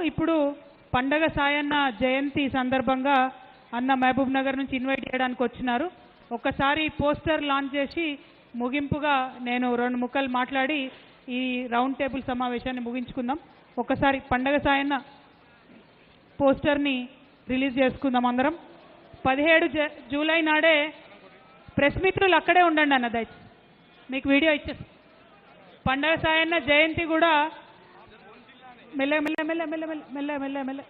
ఇప్పుడు పండగ సాయన్న జయంతి సందర్భంగా అన్న మహబూబ్ నగర్ నుంచి ఇన్వైట్ చేయడానికి వచ్చినారు. ఒక్కసారి పోస్టర్ లాంచ్ చేసి ముగింపుగా నేను 2 ముక్కలు మాట్లాడి ఈ రౌండ్ టేబుల్ సమావేశాన్ని ముగించుకుందాం. ఒక్కసారి పండగ సాయన్న పోస్టర్ని రిలీజ్ చేసుకుందాం అందరం. 17 జూలై నాడే ప్రెస్ మిత్రులు అక్కడే ఉండండి అన్న, దయచేసి మీకు వీడియో ఇచ్చేసి. పండగ సాయన్న జయంతి కూడా మెల్ల మెల్ల మెల్ల మెల్ల మెల్ల మెల్ల మెల్ల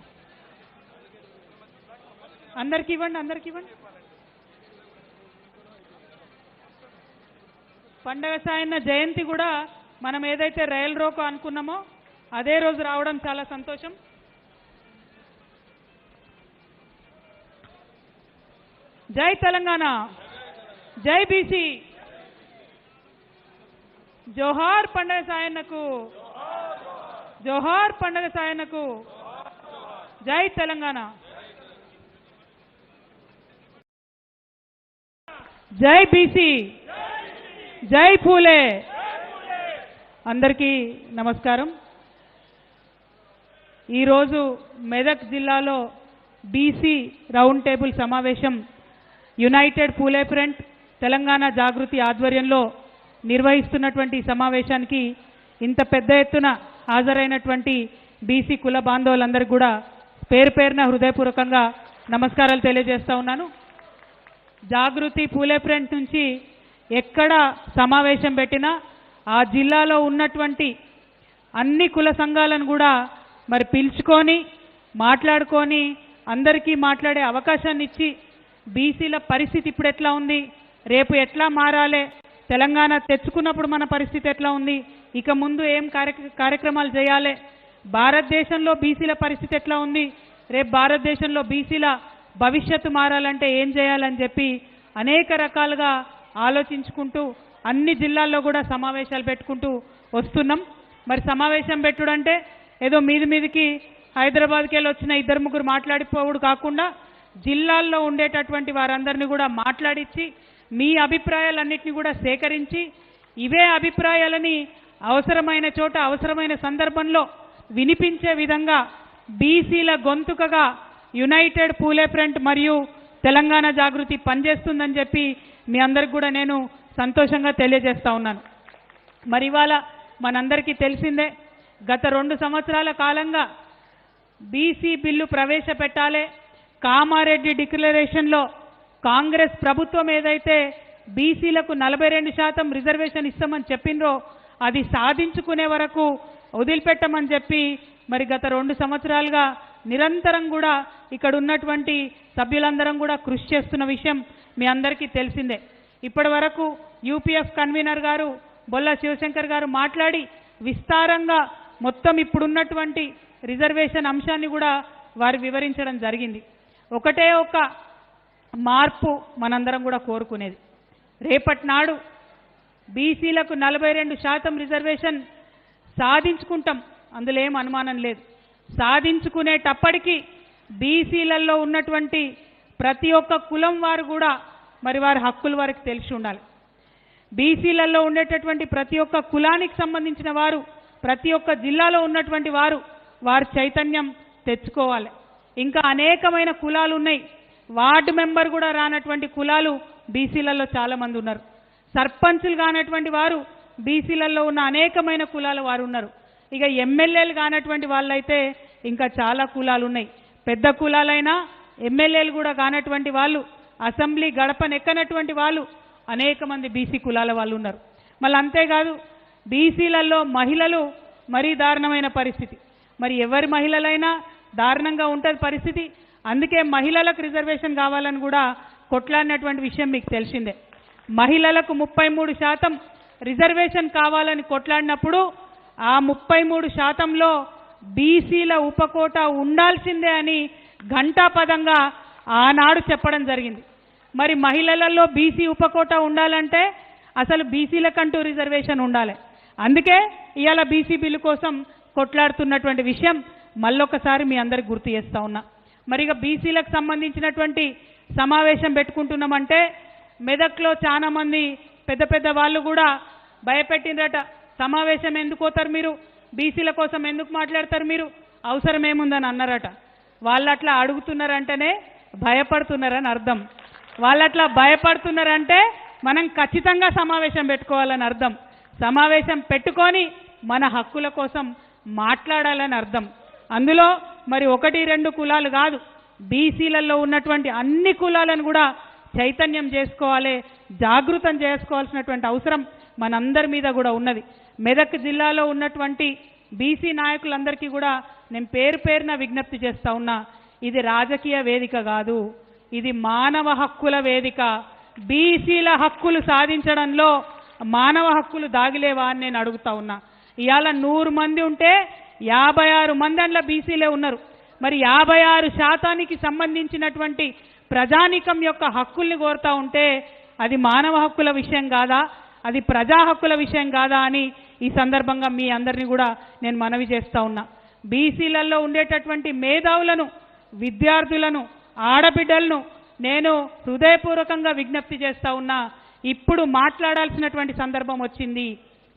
అందరికి ఇవ్వండి. పండగ సాయన్న జయంతి కూడా మనం ఏదైతే రైల్ రోకో అనుకున్నామో అదే రోజు రావడం చాలా సంతోషం. జై తెలంగాణ, జై బీసీ, జోహార్ పండగ సాయన్నకు, జోహార్ పండగ సాయన్నకు, జై తెలంగాణ, జై బీసీ, జై పూలే. అందరికీ నమస్కారం. ఈరోజు మెదక్ జిల్లాలో బీసీ రౌండ్ టేబుల్ సమావేశం యునైటెడ్ పూలే ఫ్రంట్ తెలంగాణ జాగృతి ఆధ్వర్యంలో నిర్వహిస్తున్నటువంటి సమావేశానికి ఇంత పెద్ద ఎత్తున హాజరైనటువంటి బీసీ కుల బాంధవులందరికీ కూడా పేరు పేరున హృదయపూర్వకంగా నమస్కారాలు తెలియజేస్తా ఉన్నాను. జాగృతి పూలే ఫ్రంట్ నుంచి ఎక్కడ సమావేశం పెట్టినా ఆ జిల్లాలో ఉన్నటువంటి అన్ని కుల సంఘాలను కూడా మరి పిలుచుకొని మాట్లాడుకొని అందరికీ మాట్లాడే అవకాశాన్ని ఇచ్చి బీసీల పరిస్థితి ఇప్పుడు ఎట్లా ఉంది, రేపు ఎట్లా మారాలి, తెలంగాణ తెచ్చుకున్నప్పుడు మన పరిస్థితి ఎట్లా ఉంది, ఇక ముందు ఏం కార్యక్రమాలు చేయాలి, భారతదేశంలో బీసీల పరిస్థితి ఎట్లా ఉంది, రేపు భారతదేశంలో బీసీల భవిష్యత్తు మారాలంటే ఏం చేయాలని చెప్పి అనేక రకాలుగా ఆలోచించుకుంటూ అన్ని జిల్లాల్లో కూడా సమావేశాలు పెట్టుకుంటూ వస్తున్నాం. మరి సమావేశం పెట్టుడంటే ఏదో మీదికి హైదరాబాద్కి వెళ్ళి వచ్చిన 2-3 మాట్లాడిపోవుడు కాకుండా జిల్లాల్లో ఉండేటటువంటి వారందరినీ కూడా మాట్లాడించి మీ అభిప్రాయాలన్నింటినీ కూడా సేకరించి ఇవే అభిప్రాయాలని అవసరమైన చోట అవసరమైన సందర్భంలో వినిపించే విధంగా బీసీల గొంతుకగా యునైటెడ్ పూలే ఫ్రంట్ మరియు తెలంగాణ జాగృతి పనిచేస్తుందని చెప్పి మీ అందరికి కూడా నేను సంతోషంగా తెలియజేస్తా ఉన్నాను. మరి ఇవాళ మనందరికీ తెలిసిందే, గత 2 సంవత్సరాల కాలంగా బీసీ బిల్లు ప్రవేశపెట్టాలి, కామారెడ్డి డిక్లరేషన్లో కాంగ్రెస్ ప్రభుత్వం ఏదైతే బీసీలకు 42% రిజర్వేషన్ ఇస్తామని చెప్పిండ్రో అది సాధించుకునే వరకు వదిలిపెట్టమని చెప్పి మరి గత 2 సంవత్సరాలుగా నిరంతరం కూడా ఇక్కడ ఉన్నటువంటి సభ్యులందరం కూడా కృషి చేస్తున్న విషయం మీ అందరికీ తెలిసిందే. ఇప్పటి వరకు యూపీఎఫ్ కన్వీనర్ గారు బొల్ల శివశంకర్ గారు మాట్లాడి విస్తారంగా మొత్తం ఇప్పుడున్నటువంటి రిజర్వేషన్ అంశాన్ని కూడా వారు వివరించడం జరిగింది. ఒకటే ఒక మార్పు మనందరం కూడా కోరుకునేది, రేపటి నాడు బీసీలకు 42% రిజర్వేషన్ సాధించుకుంటాం, అందులో ఏం అనుమానం లేదు. సాధించుకునేటప్పటికీ బీసీలలో ఉన్నటువంటి ప్రతి ఒక్క కులం వారు కూడా మరి వారి హక్కులు వారికి తెలిసి ఉండాలి. బీసీలలో ఉండేటటువంటి ప్రతి ఒక్క కులానికి సంబంధించిన వారు, ప్రతి ఒక్క జిల్లాలో ఉన్నటువంటి వారు చైతన్యం తెచ్చుకోవాలి. ఇంకా అనేకమైన కులాలు ఉన్నాయి, వార్డు మెంబర్ కూడా రానటువంటి కులాలు బీసీలలో చాలామంది ఉన్నారు. సర్పంచులు కానటువంటి వారు బీసీలలో ఉన్న అనేకమైన కులాల వారు ఉన్నారు. ఇక ఎమ్మెల్యేలు కానటువంటి వాళ్ళైతే ఇంకా చాలా కులాలు ఉన్నాయి. పెద్ద కులాలైనా ఎమ్మెల్యేలు కూడా కానటువంటి వాళ్ళు, అసెంబ్లీ గడపనెక్కనటువంటి వాళ్ళు అనేక మంది బీసీ కులాల వాళ్ళు ఉన్నారు. మళ్ళీ అంతేకాదు బీసీలలో మహిళలు మరీ దారుణమైన పరిస్థితి. మరి ఎవరి మహిళలైనా దారుణంగా ఉంటుంది పరిస్థితి. అందుకే మహిళలకు రిజర్వేషన్ కావాలని కూడా కొట్లాడినటువంటి విషయం మీకు తెలిసిందే. మహిళలకు 33% రిజర్వేషన్ కావాలని కొట్లాడినప్పుడు ఆ 33%లో బీసీల ఉపకోట ఉండాల్సిందే అని ఘంటాపదంగా ఆనాడు చెప్పడం జరిగింది. మరి మహిళలలో బీసీ ఉపకోట ఉండాలంటే అసలు బీసీలకంటూ రిజర్వేషన్ ఉండాలి. అందుకే ఇవాళ బీసీ బిల్లు కోసం కొట్లాడుతున్నటువంటి విషయం మళ్ళొకసారి మీ అందరికి గుర్తు చేస్తా ఉన్నా. మరి ఇక బీసీలకు సంబంధించినటువంటి సమావేశం పెట్టుకుంటున్నామంటే మెదక్లో చాలా మంది పెద్ద పెద్ద వాళ్ళు కూడా భయపెట్టినరట, సమావేశం ఎందుకు పోతారు మీరు, బీసీల కోసం ఎందుకు మాట్లాడతారు మీరు, అవసరం ఏముందని అన్నారట. వాళ్ళు అట్లా అడుగుతున్నారంటేనే భయపడుతున్నారని అర్థం. వాళ్ళు అట్లా భయపడుతున్నారంటే మనం ఖచ్చితంగా సమావేశం పెట్టుకోవాలని అర్థం. సమావేశం పెట్టుకొని మన హక్కుల కోసం మాట్లాడాలని అర్థం. అందులో మరి 1-2 కులాలు కాదు, బీసీలలో ఉన్నటువంటి అన్ని కులాలను కూడా చైతన్యం చేసుకోవాలి, జాగృతం చేసుకోవాల్సినటువంటి అవసరం మనందరి మీద కూడా ఉన్నది. మెదక్ జిల్లాలో ఉన్నటువంటి బీసీ నాయకులందరికీ కూడా నేను పేరున విజ్ఞప్తి చేస్తా ఉన్నా, ఇది రాజకీయ వేదిక కాదు, ఇది మానవ హక్కుల వేదిక. బీసీల హక్కులు సాధించడంలో మానవ హక్కులు దాగిలేవా అని నేను అడుగుతా ఉన్నా. ఇవాళ 100 మంది ఉంటే 56 మంది అందులో బీసీలే ఉన్నారు. మరి 56% సంబంధించినటువంటి ప్రజానీకం యొక్క హక్కుల్ని కోరుతా ఉంటే అది మానవ హక్కుల విషయం కాదా, అది ప్రజా హక్కుల విషయం కాదా అని ఈ సందర్భంగా మీ అందరినీ కూడా నేను మనవి చేస్తా ఉన్నా. బీసీలలో ఉండేటటువంటి మేధావులను, విద్యార్థులను, ఆడబిడ్డలను నేను హృదయపూర్వకంగా విజ్ఞప్తి చేస్తా ఉన్నా. ఇప్పుడు మాట్లాడాల్సినటువంటి సందర్భం వచ్చింది.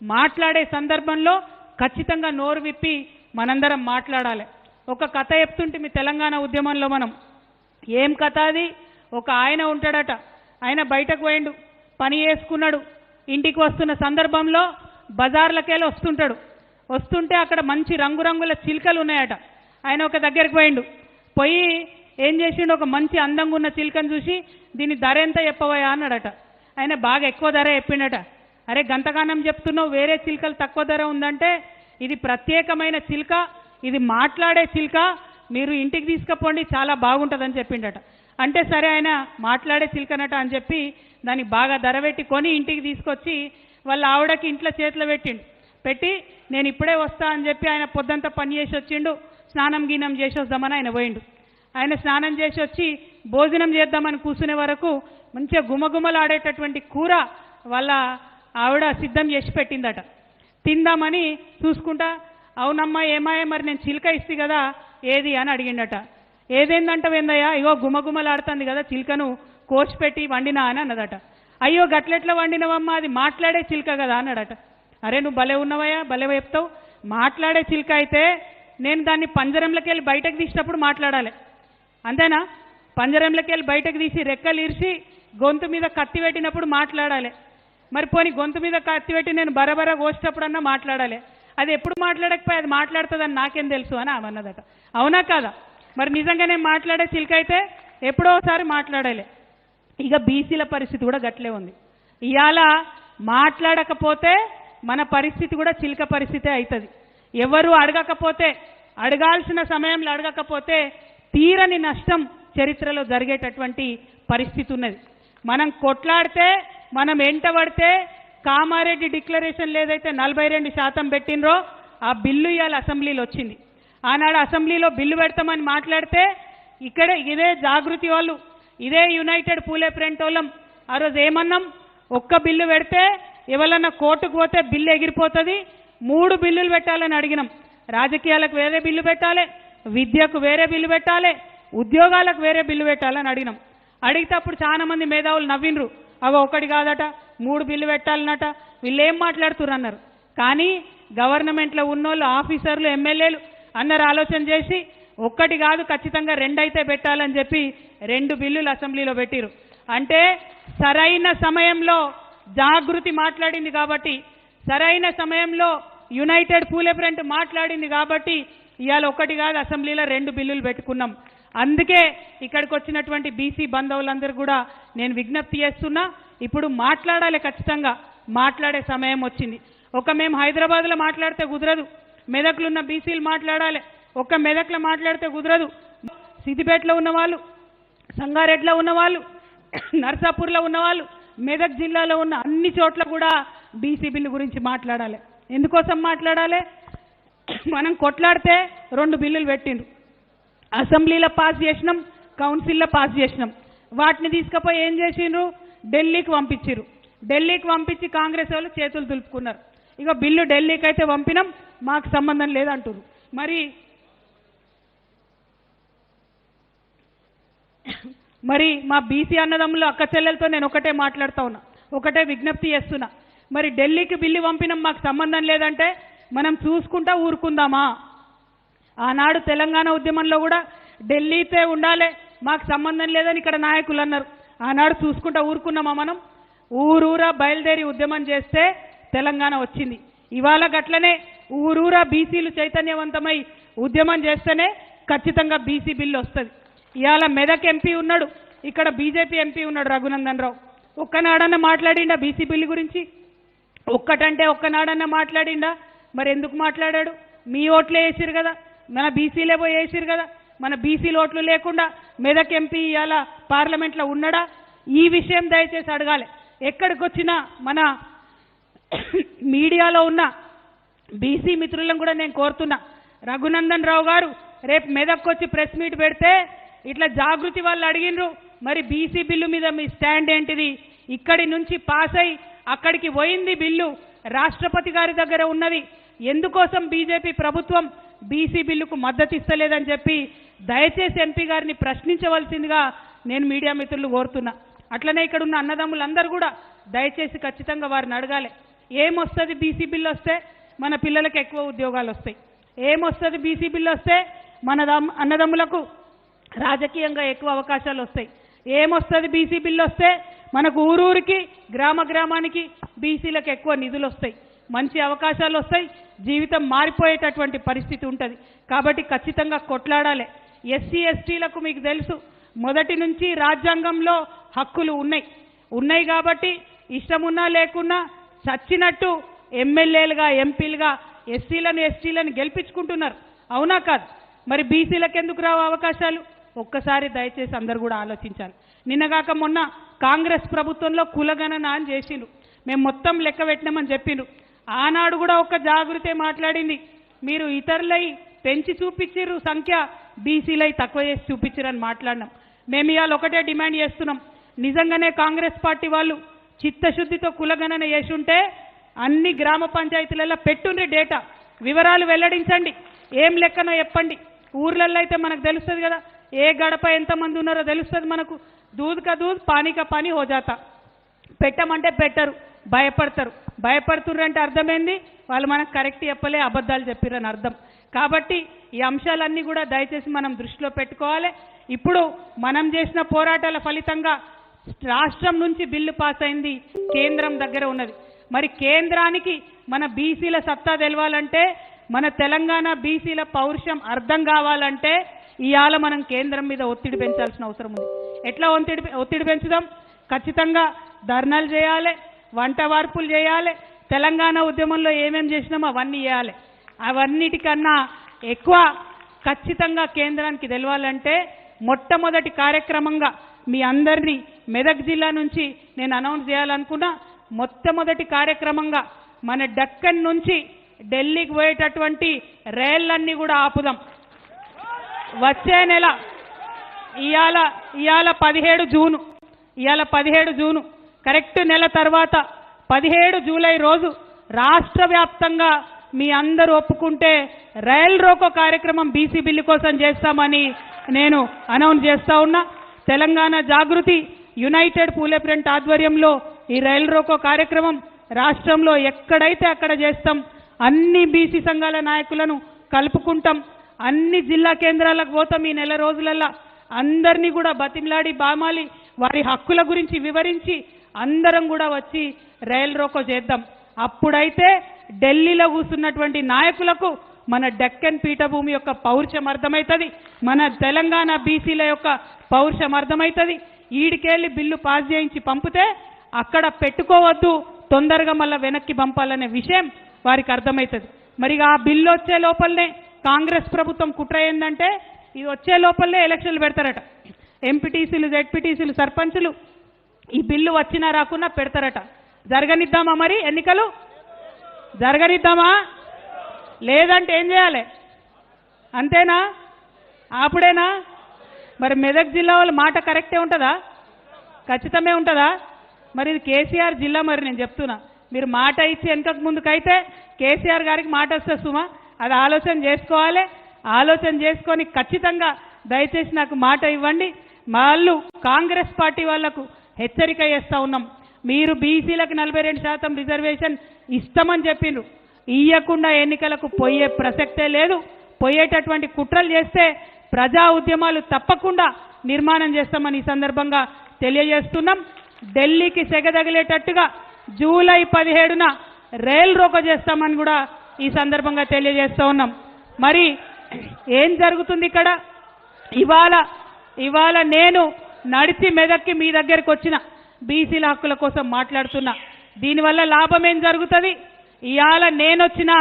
మాట్లాడే సందర్భంలో ఖచ్చితంగా నోరు విప్పి మనందరం మాట్లాడాలి. ఒక కథ చెప్తుంటే మీ తెలంగాణ ఉద్యమంలో మనం, ఏం కథ అది? ఒక ఆయన ఉంటాడట, ఆయన బయటకు పోయిండు, పని చేసుకున్నాడు, ఇంటికి వస్తున్న సందర్భంలో బజార్లకెళ్ళి వస్తుంటే అక్కడ మంచి రంగురంగుల చిలుకలు ఉన్నాయట. ఆయన ఒక దగ్గరికి పోయిండు, పోయి ఏం చేసిండు, ఒక మంచి అందంగా ఉన్న చిలుకను చూసి దీని ధర ఎంత చెప్పవయా అన్నాడట. ఆయన బాగా ఎక్కువ ధర చెప్పిండట. అరే గంతగానం చెప్తున్నావు, వేరే చిలుకలు తక్కువ ధర ఉందంటే ఇది ప్రత్యేకమైన చిలుక, ఇది మాట్లాడే చిలుక, మీరు ఇంటికి తీసుకుపోండి చాలా బాగుంటుందని చెప్పిండట. అంటే సరే ఆయన మాట్లాడే చిలుకనట అని చెప్పి దానికి బాగా ధర పెట్టి కొని ఇంటికి తీసుకొచ్చి వాళ్ళ ఆవిడకి ఇంట్లో చేతిలో పెట్టి నేను ఇప్పుడే వస్తా అని చెప్పి ఆయన పొద్దంతా పని చేసి వచ్చిండు. స్నానం గీనం చేసి వద్దామని ఆయన పోయిండు. ఆయన స్నానం చేసి వచ్చి భోజనం చేద్దామని కూర్చునే వరకు మంచిగా గుమగుమలాడేటటువంటి కూర వాళ్ళ ఆవిడ సిద్ధం చేసి పెట్టిందట. తిందామని చూసుకుంటా, అవునమ్మా ఏమాయే మరి నేను చిలుక ఇస్తే కదా ఏది అని అడిగిండట. ఏదేందంట వెందయ్యా, ఇగో గుమగుమలాడుతుంది కదా చిలుకను కోర్చి పెట్టి వండినా అని అన్నదట. అయ్యో గట్లెట్లా వండినవమ్మా, అది మాట్లాడే చిలుక కదా అన్నాడట. అరే నువ్వు భలే ఉన్నవయ్యా, భలే చెప్తావు, మాట్లాడే చిలుక అయితే నేను దాన్ని పంజరంలోకి వెళ్ళి బయటకు తీసినప్పుడు మాట్లాడాలి, అంతేనా? పంజరంలోకి వెళ్ళి బయటకు తీసి రెక్కలు ఇరిసి గొంతు మీద కత్తి పెట్టినప్పుడు మాట్లాడాలి. మరి పోనీ గొంతు మీద కత్తి పెట్టి నేను బరబర కోసేటప్పుడన్నా మాట్లాడాలి. అది ఎప్పుడు మాట్లాడకపోయి అది మాట్లాడుతుందని నాకేం తెలుసు అని ఆమె అన్నదట. అవునా కాదా? మరి నిజంగానే మాట్లాడే చిలుక అయితే ఎప్పుడో ఒకసారి మాట్లాడాలి. ఇక బీసీల పరిస్థితి కూడా గట్లే ఉంది. ఇవాళ మాట్లాడకపోతే మన పరిస్థితి కూడా చిలుక పరిస్థితే అవుతుంది. ఎవరు అడగకపోతే, అడగాల్సిన సమయంలో అడగకపోతే తీరని నష్టం చరిత్రలో జరిగేటటువంటి పరిస్థితి ఉన్నది. మనం కొట్లాడితే, మనం ఎంటబడితే కామారెడ్డి డిక్లరేషన్ ఏదైతే 42% పెట్టినరో ఆ బిల్లు ఇవాళ అసెంబ్లీలో వచ్చింది. ఆనాడు అసెంబ్లీలో బిల్లు పెడతామని మాట్లాడితే ఇక్కడే ఇదే జాగృతి వాళ్ళు, ఇదే యునైటెడ్ పూలే ఫ్రంట్ వాళ్ళం ఆ రోజు ఏమన్నాం, ఒక్క బిల్లు పెడితే ఎవరన్నా కోర్టుకు పోతే బిల్లు ఎగిరిపోతుంది, 3 బిల్లులు పెట్టాలని అడిగినాం. రాజకీయాలకు వేరే బిల్లు పెట్టాలి, విద్యకు వేరే బిల్లు పెట్టాలి, ఉద్యోగాలకు వేరే బిల్లు పెట్టాలని అడిగినాం. అడిగితే అప్పుడు చాలా మంది మేధావులు నవ్వినరు, అవి ఒకటి కాదట 3 బిల్లు పెట్టాలన్నట, వీళ్ళు ఏం మాట్లాడుతున్నారు అన్నారు. కానీ గవర్నమెంట్లో ఉన్నోళ్ళు, ఆఫీసర్లు, ఎమ్మెల్యేలు అందరు ఆలోచన చేసి ఒక్కటి కాదు ఖచ్చితంగా 2 అయితే పెట్టాలని చెప్పి 2 బిల్లులు అసెంబ్లీలో పెట్టిరు. అంటే సరైన సమయంలో జాగృతి మాట్లాడింది కాబట్టి, సరైన సమయంలో యునైటెడ్ పూలే ఫ్రంట్ మాట్లాడింది కాబట్టి ఇవాళ ఒకటి కాదు అసెంబ్లీలో 2 బిల్లులు పెట్టుకున్నాం. అందుకే ఇక్కడికి వచ్చినటువంటి బీసీ బంధువులందరూ కూడా నేను విజ్ఞప్తి చేస్తున్నా, ఇప్పుడు మాట్లాడాలి, ఖచ్చితంగా మాట్లాడే సమయం వచ్చింది. మేము హైదరాబాద్లో మాట్లాడితే కుదరదు, మెదక్లో ఉన్న బీసీలు మాట్లాడాలి. మెదక్లో మాట్లాడితే కుదరదు, సిద్దిపేటలో ఉన్నవాళ్ళు, సంగారెడ్డిలో ఉన్నవాళ్ళు, నర్సాపూర్లో ఉన్నవాళ్ళు, మెదక్ జిల్లాలో ఉన్న అన్ని చోట్ల కూడా బీసీ బిల్లు గురించి మాట్లాడాలి. ఎందుకోసం మాట్లాడాలి? మనం కొట్లాడితే 2 బిల్లులు పెట్టిండ్రు, అసెంబ్లీలో పాస్ చేసినాం, కౌన్సిల్లో పాస్ చేసినాం. వాటిని తీసుకుపోయి ఏం చేసిండ్రు, ఢిల్లీకి పంపించారు. ఢిల్లీకి పంపించి కాంగ్రెస్ వాళ్ళు చేతులు దులుపుకున్నారు. ఇక బిల్లు ఢిల్లీకి అయితే పంపినాం, మాకు సంబంధం లేదంటారు. మరి మా బీసీ అన్నదమ్ములు అక్క చెల్లెలతో నేను ఒకటే మాట్లాడుతూ ఉన్నా, ఒకటే విజ్ఞప్తి చేస్తున్నా. మరి ఢిల్లీకి బిల్లు పంపినాం, మాకు సంబంధం లేదంటే మనం చూసుకుంటా ఊరుకుందామా? ఆనాడు తెలంగాణ ఉద్యమంలో కూడా ఢిల్లీతే ఉండాలి, మాకు సంబంధం లేదని ఇక్కడ నాయకులు అన్నారు. ఆనాడు చూసుకుంటా ఊరుకున్నామా మనం? ఊరూరా బయలుదేరి ఉద్యమం చేస్తే తెలంగాణ వచ్చింది. ఇవాళ గట్లనే ఊరూరా బీసీలు చైతన్యవంతమై ఉద్యమం చేస్తేనే ఖచ్చితంగా బీసీ బిల్లు వస్తుంది. ఇవాళ మెదక్ ఎంపీ ఉన్నాడు, ఇక్కడ బీజేపీ ఎంపీ ఉన్నాడు రఘునందన్ రావు. ఒక్కనాడన్నా మాట్లాడిండా బీసీ బిల్లు గురించి? ఒక్కటంటే ఒక్కనాడన్నా మాట్లాడిండా? మరి ఎందుకు మాట్లాడాడు? మీ ఓట్లే వేసిరు కదా, మన బీసీలే పోయి వేసిరు కదా. మన బీసీల ఓట్లు లేకుండా మెదక్ ఎంపీ ఇవాళ పార్లమెంట్లో ఉన్నాడా? ఈ విషయం దయచేసి అడగాలి. ఎక్కడికి వచ్చినా మన మీడియాలో ఉన్న బీసీ మిత్రులను కూడా నేను కోరుతున్నా, రఘునందన్ రావు గారు రేపు మెదక్కి వచ్చి ప్రెస్ మీట్ పెడితే ఇట్లా జాగృతి వాళ్ళు అడిగినరు, మరి బీసీ బిల్లు మీద మీ స్టాండ్ ఏంటిది? ఇక్కడి నుంచి పాస్ అయి అక్కడికి పోయింది బిల్లు, రాష్ట్రపతి గారి దగ్గర ఉన్నది, ఎందుకోసం బీజేపీ ప్రభుత్వం బీసీ బిల్లుకు మద్దతు ఇస్తలేదని చెప్పి దయచేసి ఎంపీ గారిని ప్రశ్నించవలసిందిగా నేను మీడియా మిత్రులు కోరుతున్నా. అట్లనే ఇక్కడ ఉన్న అన్నదమ్ములందరూ కూడా దయచేసి ఖచ్చితంగా వారిని అడగాలి. ఏమొస్తుంది బీసీ బిల్లు వస్తే? మన పిల్లలకు ఎక్కువ ఉద్యోగాలు వస్తాయి. ఏమొస్తుంది బీసీ బిల్లు వస్తే? మన అన్నదమ్ములకు రాజకీయంగా ఎక్కువ అవకాశాలు వస్తాయి. ఏమొస్తుంది బీసీ బిల్లు వస్తే? మనకు ఊరూరికి గ్రామ గ్రామానికి బీసీలకు ఎక్కువ నిధులు వస్తాయి, మంచి అవకాశాలు వస్తాయి, జీవితం మారిపోయేటటువంటి పరిస్థితి ఉంటుంది. కాబట్టి ఖచ్చితంగా కొట్లాడాలి. ఎస్సీ ఎస్టీలకు మీకు తెలుసు మొదటి నుంచి రాజ్యాంగంలో హక్కులు ఉన్నాయి కాబట్టి ఇష్టమున్నా లేకున్నా చచ్చినట్టు ఎమ్మెల్యేలుగా ఎంపీలుగా ఎస్సీలను ఎస్టీలను గెలిపించుకుంటున్నారు, అవునా కాదు? మరి బీసీలకు ఎందుకు రావు అవకాశాలు? ఒక్కసారి దయచేసి అందరూ కూడా ఆలోచించాలి. నిన్నగాక మొన్న కాంగ్రెస్ ప్రభుత్వంలో కులగణన అని చేసిండ్రు, మేము మొత్తం లెక్క పెట్టినామని చెప్పిండ్రు. ఆనాడు కూడా ఒక జాగృతే మాట్లాడింది, మీరు ఇతరులై పెంచి చూపించారు సంఖ్య, బీసీలై తక్కువ చేసి చూపించారని మాట్లాడినాం. మేము ఇవాళ ఒకటే డిమాండ్ చేస్తున్నాం, నిజంగానే కాంగ్రెస్ పార్టీ వాళ్ళు చిత్తశుద్ధితో కులగణన చేసి ఉంటే అన్ని గ్రామ పంచాయతీలలో పెట్టుండ్రి డేటా, వివరాలు వెల్లడించండి, ఏం లెక్కనో చెప్పండి. ఊర్లలో అయితే మనకు తెలుస్తుంది కదా, ఏ గడప ఎంతమంది ఉన్నారో తెలుస్తుంది మనకు. దూద్ కా దూద్ పానీ కా పానీ హో జాతా. పెట్టమంటే పెట్టరు, భయపడుతుర్రంటే అర్థమైంది వాళ్ళు మనకు కరెక్ట్ చెప్పలే, అబద్ధాలు చెప్పిరని అర్థం. కాబట్టి ఈ అంశాలన్నీ కూడా దయచేసి మనం దృష్టిలో పెట్టుకోవాలి. ఇప్పుడు మనం చేసిన పోరాటాల ఫలితంగా రాష్ట్రం నుంచి బిల్లు పాస్ అయింది, కేంద్రం దగ్గర ఉన్నది. మరి కేంద్రానికి మన బీసీల సత్తా తెలవాలంటే, మన తెలంగాణ బీసీల పౌరుషం అర్థం కావాలంటే ఇవాళ మనం కేంద్రం మీద ఒత్తిడి పెంచాల్సిన అవసరం ఉంది. ఎట్లా ఒత్తిడి పెంచుదాం? ఖచ్చితంగా ధర్నాలు చేయాలి, వంట వార్పులు చేయాలి, తెలంగాణ ఉద్యమంలో ఏమేం చేసినామో అవన్నీ చేయాలి. అవన్నిటికన్నా ఎక్కువ ఖచ్చితంగా కేంద్రానికి తెలవాలంటే మొట్టమొదటి కార్యక్రమంగా మీ అందరినీ మెదక్ జిల్లా నుంచి నేను అనౌన్స్ చేయాలనుకున్నా. మొట్టమొదటి కార్యక్రమంగా మన డక్కన్ నుంచి ఢిల్లీకి పోయేటటువంటి రైళ్లన్నీ కూడా ఆపుదాం. వచ్చే నెల ఇవాళ 17 జూను కరెక్ట్ నెల తర్వాత 17 జూలై రోజు రాష్ట్ర వ్యాప్తంగా మీ అందరూ ఒప్పుకుంటే రైల్ రోకో కార్యక్రమం బీసీ బిల్లు కోసం చేస్తామని నేను అనౌన్స్ చేస్తా ఉన్నా. తెలంగాణ జాగృతి యునైటెడ్ పూలే ఫ్రంట్ ఆధ్వర్యంలో ఈ రైల్ రోకో కార్యక్రమం రాష్ట్రంలో ఎక్కడైతే అక్కడ చేస్తాం. అన్ని బీసీ సంఘాల నాయకులను కలుపుకుంటాం, అన్ని జిల్లా కేంద్రాలకు పోతాం. ఈ నెల రోజులల్లా అందరినీ కూడా బతిమలాడి బామాలి వారి హక్కుల గురించి వివరించి అందరం కూడా వచ్చి రైల్ రోకో చేద్దాం. అప్పుడైతే ఢిల్లీలో కూర్చున్నటువంటి నాయకులకు మన డెక్కన్ పీఠభూమి యొక్క పౌరుషం అర్థమవుతుంది, మన తెలంగాణ బీసీల యొక్క పౌరుషం అర్థమవుతుంది. ఈడికెళ్ళి బిల్లు పాస్ చేయించి పంపితే అక్కడ పెట్టుకోవద్దు, తొందరగా మళ్ళీ వెనక్కి పంపాలనే విషయం వారికి అర్థమవుతుంది. మరి ఆ బిల్లు వచ్చే లోపలనే కాంగ్రెస్ ప్రభుత్వం కుట్ర ఏందంటే ఇది వచ్చే లోపలనే ఎలక్షన్లు పెడతారట. ఎంపీటీసీలు, జెడ్పీటీసీలు, సర్పంచులు ఈ బిల్లు వచ్చినా రాకున్నా పెడతారట. జరగనిద్దామా? మరి ఎన్నికలు జరగనిద్దామా? లేదంటే ఏం చేయాలి? అంతేనా? అప్పుడేనా? మరి మెదక్ జిల్లా వాళ్ళ మాట కరెక్టే ఉంటుందా? ఖచ్చితమే ఉంటుందా? మరి ఇది కేసీఆర్ జిల్లా. మరి నేను చెప్తున్నా, మీరు మాట ఇచ్చి వెనకకు ముందుకైతే కేసీఆర్ గారికి మాట వస్తే సుమా, అది ఆలోచన చేసుకోవాలి. ఆలోచన చేసుకొని ఖచ్చితంగా దయచేసి నాకు మాట ఇవ్వండి. వాళ్ళు కాంగ్రెస్ పార్టీ వాళ్లకు హెచ్చరిక చేస్తూ ఉన్నాం, మీరు బీసీలకు 42% రిజర్వేషన్ ఇస్తామని చెప్పిండ్రు, ఇయ్యకుండా ఎన్నికలకు పోయే ప్రసక్తే లేదు. పోయేటటువంటి కుట్రలు చేస్తే ప్రజా ఉద్యమాలు తప్పకుండా నిర్మాణం చేస్తామని ఈ సందర్భంగా తెలియజేస్తున్నాం. ఢిల్లీకి సెగదగిలేటట్టుగా జూలై 17న రైల్ రోకో చేస్తామని కూడా ఈ సందర్భంగా తెలియజేస్తూ ఉన్నాం. మరి ఏం జరుగుతుంది ఇక్కడ? ఇవాళ నేను నడిచి మెదక్కి మీ దగ్గరికి వచ్చిన బీసీల హక్కుల కోసం మాట్లాడుతున్నా. దీనివల్ల లాభం ఏం జరుగుతుంది? ఇవాళ నేనొచ్చినా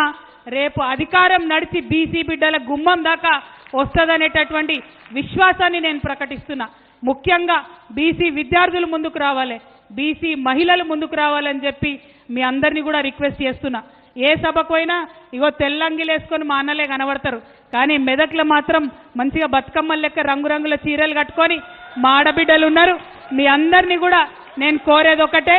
రేపు అధికారం నడిచి బీసీ బిడ్డల గుమ్మం దాకా వస్తుందనేటటువంటి విశ్వాసాన్ని నేను ప్రకటిస్తున్నా. ముఖ్యంగా బీసీ విద్యార్థులు ముందుకు రావాలి, బీసీ మహిళలు ముందుకు రావాలని చెప్పి మీ అందరినీ కూడా రిక్వెస్ట్ చేస్తున్నా. ఏ సభకు అయినా ఇగో తెల్లంగిలు వేసుకొని మా అన్నలే కనబడతారు, కానీ మెదక్లో మాత్రం మంచిగా బతుకమ్మల లెక్క రంగురంగుల చీరలు కట్టుకొని మా ఆడబిడ్డలు ఉన్నారు. మీ అందరినీ కూడా నేను కోరేది ఒకటే,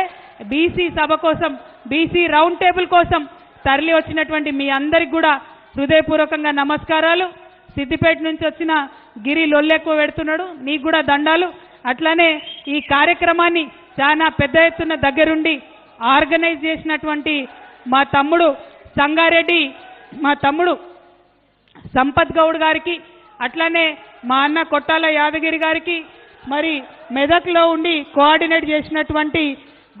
బీసీ సభ కోసం, బీసీ రౌండ్ టేబుల్ కోసం తరలి వచ్చినటువంటి మీ అందరికి కూడా హృదయపూర్వకంగా నమస్కారాలు. సిద్దిపేట నుంచి వచ్చిన గిరి లొల్లెక్కువ పెడుతున్నాడు, నీకు కూడా దండాలు. అట్లానే ఈ కార్యక్రమాన్ని చాలా పెద్ద ఎత్తున దగ్గరుండి ఆర్గనైజ్ చేసినటువంటి మా తమ్ముడు సంగారెడ్డి, మా తమ్ముడు సంపత్ గౌడ్ గారికి, అట్లానే మా అన్న కొట్టాల యాదగిరి గారికి, మరి మెదక్లో ఉండి కోఆర్డినేట్ చేసినటువంటి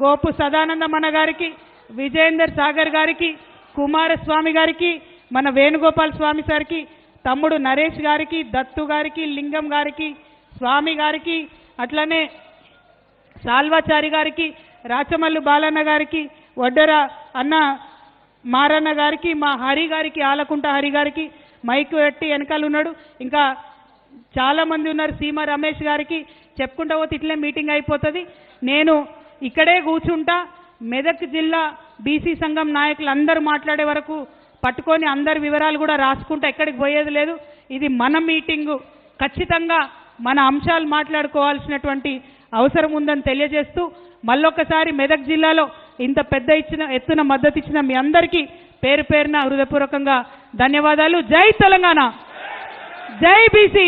గోపు సదానందమన్న గారికి, విజయేందర్ సాగర్ గారికి, కుమారస్వామి గారికి, మన వేణుగోపాల్ స్వామి సార్కి, తమ్ముడు నరేష్ గారికి, దత్తు గారికి, లింగం గారికి, స్వామి గారికి, అట్లనే సాల్వాచారి గారికి, రాచమల్లు బాలన్న గారికి, వడ్డెర అన్న మారన్న గారికి, మా హరి గారికి, ఆలకుంట హరి గారికి, మైక్ పెట్టి వెనకాల ఉన్నాడు, ఇంకా చాలామంది ఉన్నారు, సీమ రమేష్ గారికి, చెప్పుకుంటా పోతే ఇట్లే మీటింగ్ అయిపోతుంది. నేను ఇక్కడే కూర్చుంటా. మెదక్ జిల్లా బీసీ సంఘం నాయకులు అందరూ మాట్లాడే వరకు పట్టుకొని అందరి వివరాలు కూడా రాసుకుంటా, ఎక్కడికి పోయేది లేదు. ఇది మన మీటింగు, ఖచ్చితంగా మన అంశాలు మాట్లాడుకోవాల్సినటువంటి అవసరం ఉందని తెలియజేస్తూ మళ్ళొక్కసారి మెదక్ జిల్లాలో ఇంత పెద్ద ఎత్తున మద్దతు ఇచ్చిన మీ అందరికీ పేరు పేరున హృదయపూర్వకంగా ధన్యవాదాలు. జై తెలంగాణ, జై బీసీ.